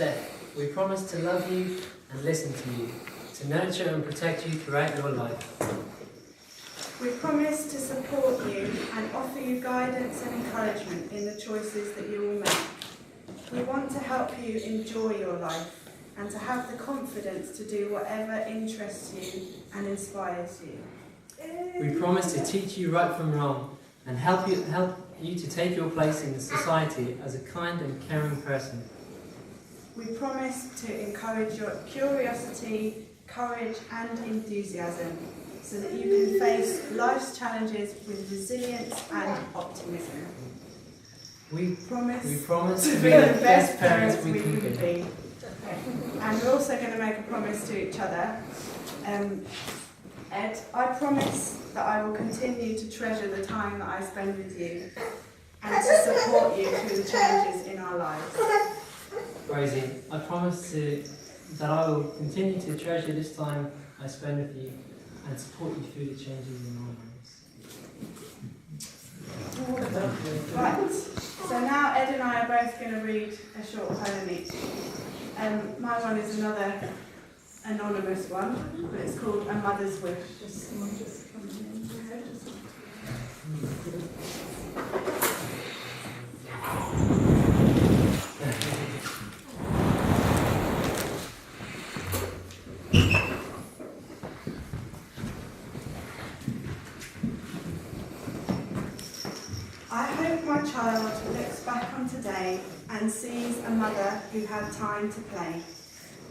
Seth, we promise to love you and listen to you, to nurture and protect you throughout your life. We promise to support you and offer you guidance and encouragement in the choices that you will make. We want to help you enjoy your life and to have the confidence to do whatever interests you and inspires you. We promise to teach you right from wrong and help you to take your place in society as a kind and caring person. We promise to encourage your curiosity, courage and enthusiasm so that you can face life's challenges with resilience and optimism. We promise to be the best parents we can be. Okay. And we're also going to make a promise to each other. Ed, I promise that I will continue to treasure the time that I spend with you and to support you through the changes in our lives. Rosie, I promise that I will continue to treasure this time I spend with you and support you through the changes in our lives. Right, so now Ed and I are both going to read a short poem each. My one is another anonymous one, but it's called A Mother's Wish. Just someone just come in here. I hope my child looks back on today and sees a mother who had time to play.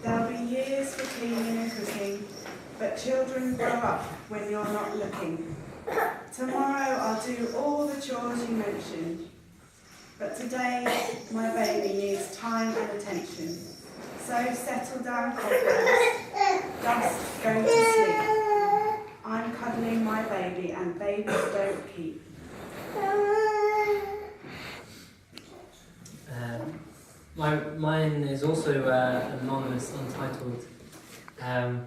There'll be years for cleaning and cooking, but children grow up when you're not looking. Tomorrow I'll do all the chores you mentioned, but today my baby needs time and attention. So settle down, cobwebs, dust, go to sleep. I'm cuddling my baby and babies don't keep. Mine is also anonymous, untitled. A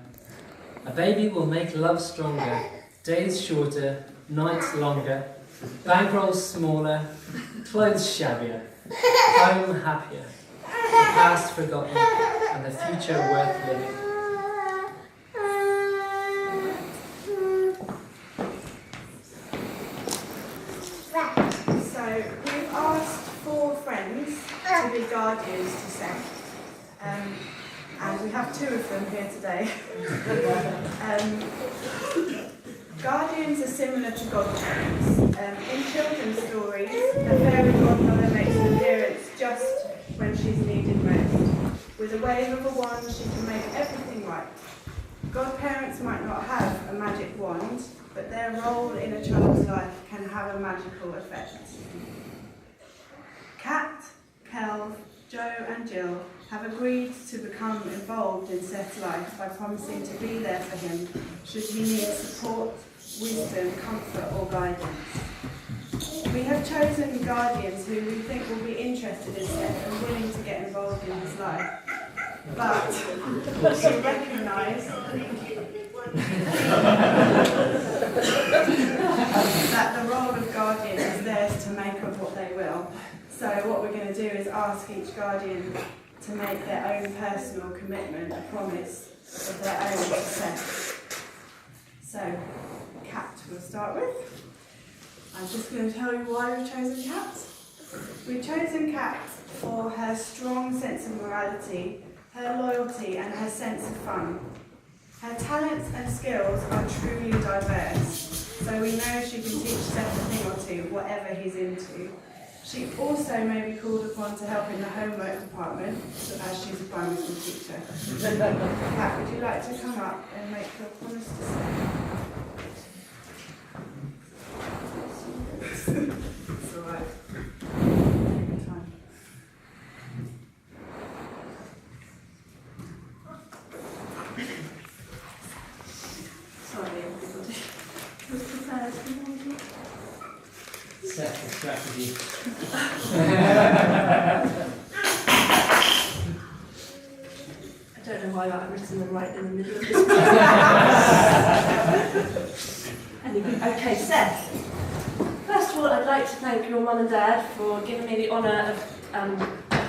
baby will make love stronger, days shorter, nights longer, bankrolls smaller, clothes shabbier, home happier, the past forgotten, and the future worth living. So we've asked 4 friends to be guardians to Seth, and we have 2 of them here today. Guardians are similar to godparents. In children's stories, the fairy godmother makes an appearance just when she's needed most. With a wave of a wand, she can make everything right. Godparents might not have a magic wand, but their role in a child's life can have a magical effect. Kat, Kelv, Joe and Jill have agreed to become involved in Seth's life by promising to be there for him should he need support, wisdom, comfort or guidance. We have chosen guardians who we think will be interested in Seth and willing to get involved in his life. But we recognise that the role of guardian is theirs to make of what they will. So what we're going to do is ask each guardian to make their own personal commitment, a promise of their own success. So, Kat we'll start with. I'm just going to tell you why we've chosen Kat. We've chosen Kat for her strong sense of morality, her loyalty and her sense of fun. Her talents and skills are truly diverse, so we know she can teach Seth a thing or two, whatever he's into. She also may be called upon to help in the homework department, as she's a primary school teacher. Kat, would you like to come up and make your promise to Seth? It's all right. Take your time. Sorry, everybody. Who's prepared? Set the strategy. I don't know why I've written them right in the middle of this. Anyway, okay, Seth. First of all, I'd like to thank your mum and dad for giving me the honour of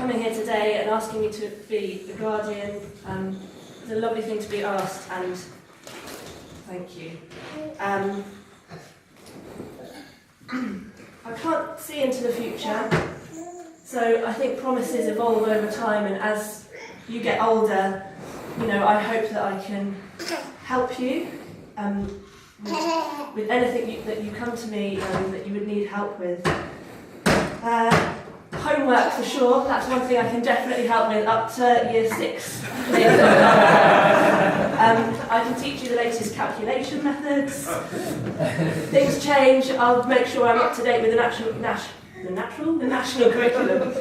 coming here today and asking me to be the guardian. It's a lovely thing to be asked, and thank you. I can't see into the future, so I think promises evolve over time, and as you get older, I hope that I can help you with anything that you come to me that you would need help with. Homework for sure, that's one thing I can definitely help with up to year 6. I can teach you the latest calculation methods. Things change, I'll make sure I'm up to date with the national curriculum.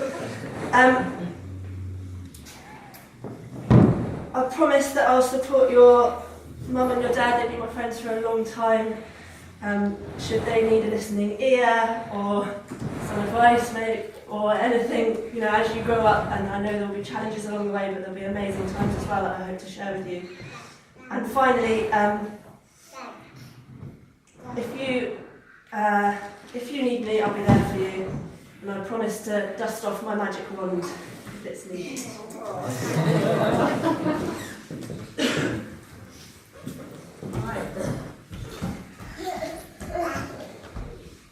I promise that I'll support your mum and your dad. They've been my friends for a long time. Should they need a listening ear or some advice, maybe, or anything, as you grow up, and I know there'll be challenges along the way, but there'll be amazing times as well that I hope to share with you. And finally, if you need me, I'll be there for you, and I promise to dust off my magic wand if it's needed.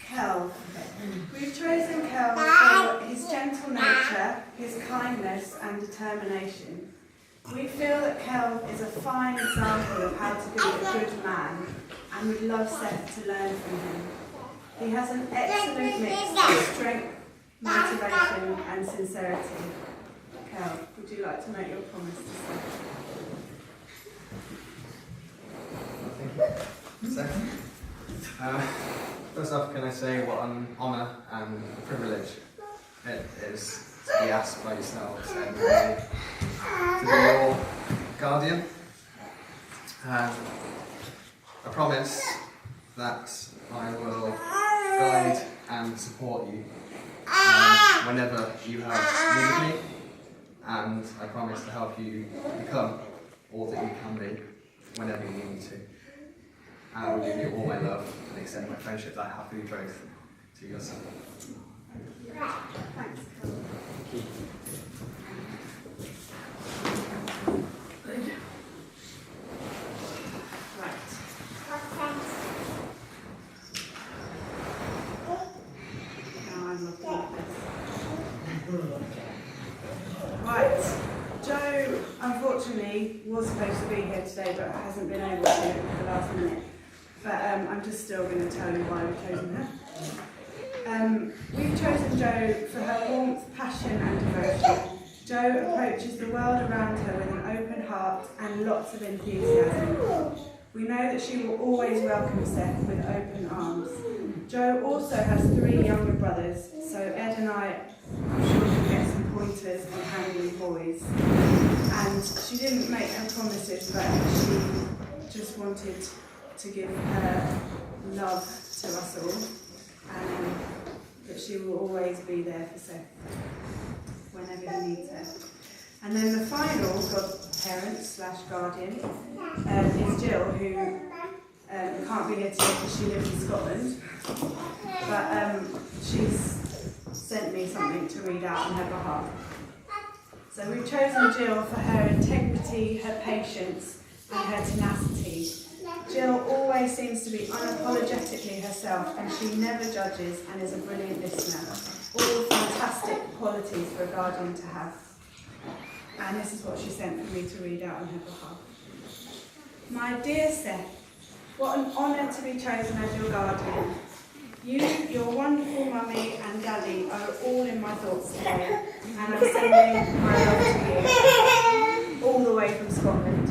Kel. We've chosen Kel for his gentle nature, his kindness and determination. We feel that Kel is a fine example of how to be a good man, and we'd love Seth to learn from him. He has an excellent mix of strength, motivation and sincerity. Kel, would you like to make your promise to Seth? Second. First off, can I say what an honour and a privilege it is to be asked by yourselves every day to be your guardian. I promise that I will guide and support you whenever you have needed me, and I promise to help you become all that you can be whenever you need to. And I will give you all my love and extend my friendship that I have for you both to your son. Thanks, Kel. Right, Joe unfortunately was supposed to be here today but hasn't been able to at the last minute. But I'm just still going to tell you why we've chosen her. We've chosen Jo for her warmth, passion and devotion. Jo approaches the world around her with an open heart and lots of enthusiasm. We know that she will always welcome Seth with open arms. Jo also has 3 younger brothers, so Ed and I'm sure can get some pointers on handling boys. And she didn't make her promises, but she just wanted to give her love to us all, and that she will always be there for Seth whenever he needs her. And then the final godparent/guardian is Jill, who can't be here today because she lives in Scotland, but she's sent me something to read out on her behalf. So we've chosen Jill for her integrity, her patience and her tenacity. Jill always seems to be unapologetically herself, and she never judges and is a brilliant listener. All fantastic qualities for a guardian to have. And this is what she sent for me to read out on her behalf. My dear Seth, what an honour to be chosen as your guardian. You, your wonderful mummy and daddy are all in my thoughts today, and I'm sending my love to you, all the way from Scotland.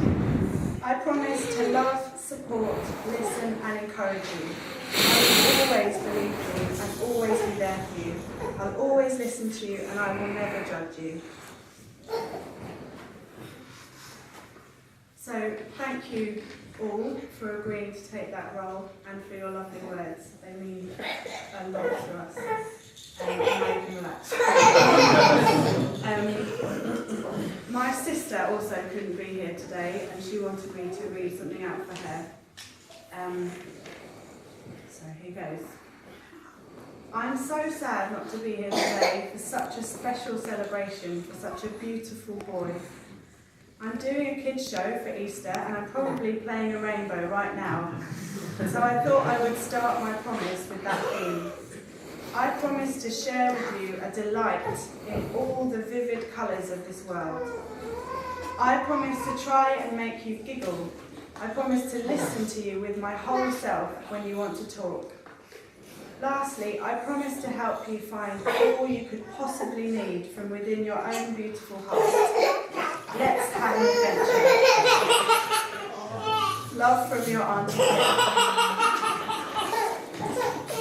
I promise to love, support, listen and encourage you. I will always believe you and always be there for you. I'll always listen to you and I will never judge you. So thank you all for agreeing to take that role and for your lovely words. They mean a lot to us. And now you can relax. My sister also couldn't be here today and she wanted me to read something out for her. So here goes. I'm so sad not to be here today for such a special celebration for such a beautiful boy. I'm doing a kids show for Easter and I'm probably playing a rainbow right now. So I thought I would start my promise with that theme. I promise to share with you a delight in all the vivid colours of this world. I promise to try and make you giggle. I promise to listen to you with my whole self when you want to talk. Lastly, I promise to help you find all you could possibly need from within your own beautiful heart. Let's have an adventure. Love from your Auntie.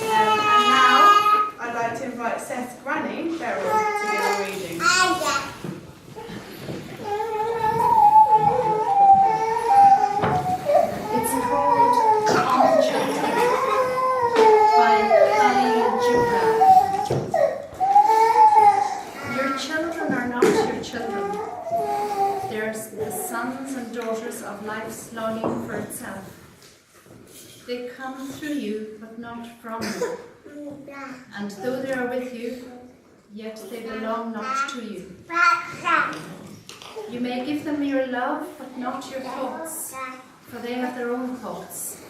And now, I'd like to invite Seth's granny, Beryl, to give a reading. It's called Our Children by Your children are not your children. They're the sons and daughters of life's longing for itself. They come through you, but not from you. And though they are with you, yet they belong not to you. You may give them your love, but not your thoughts, for they have their own thoughts.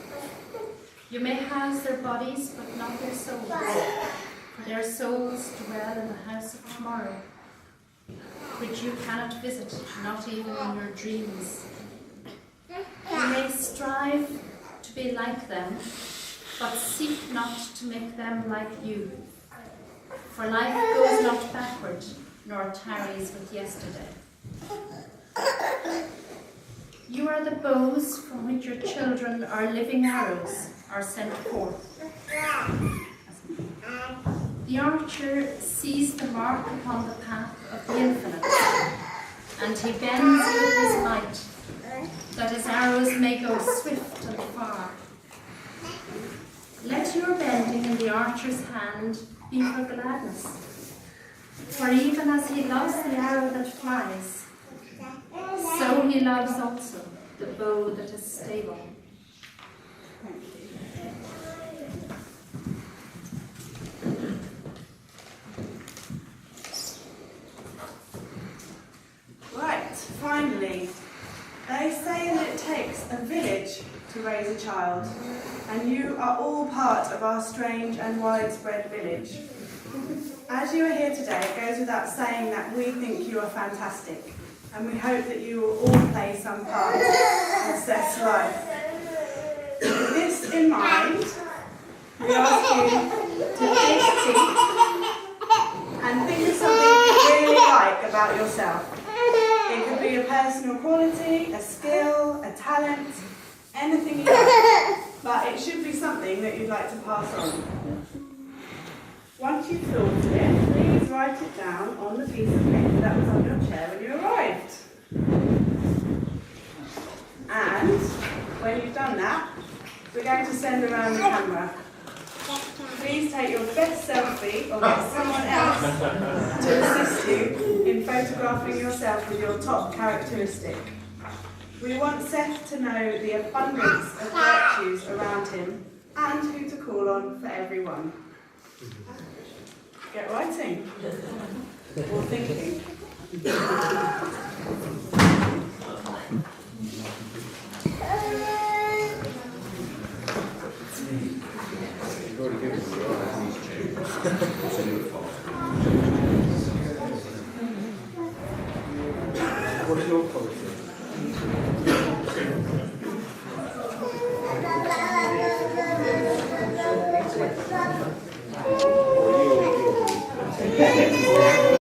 You may house their bodies, but not their souls, for their souls dwell in the house of tomorrow, which you cannot visit, not even in your dreams. You may strive to be like them, but seek not to make them like you. For life goes not backward, nor tarries with yesterday. You are the bows from which your children are living arrows are sent forth. The archer sees the mark upon the path of the infinite, and he bends with his might, that his arrows may go swift and far. Let your bending in the archer's hand be for gladness, for even as he loves the arrow that flies, so he loves also the bow that is stable. Thank you. Right, finally. They say that it takes a village to raise a child, and you are all part of our strange and widespread village. As you are here today, it goes without saying that we think you are fantastic, and we hope that you will all play some part in Seth's life. With this in mind, we ask you to dig deep and think of something you really like about yourself. It could be a personal quality, a skill, a talent, anything you like, but it should be something that you'd like to pass on. Once you've thought of it, please write it down on the piece of paper that was on your chair when you arrived. And when you've done that, we're going to send around the camera. Please take your best selfie or get someone else to assist you in photographing yourself with your top characteristic. We want Seth to know the abundance of virtues around him and who to call on for everyone. Get writing or thinking. What's your quality?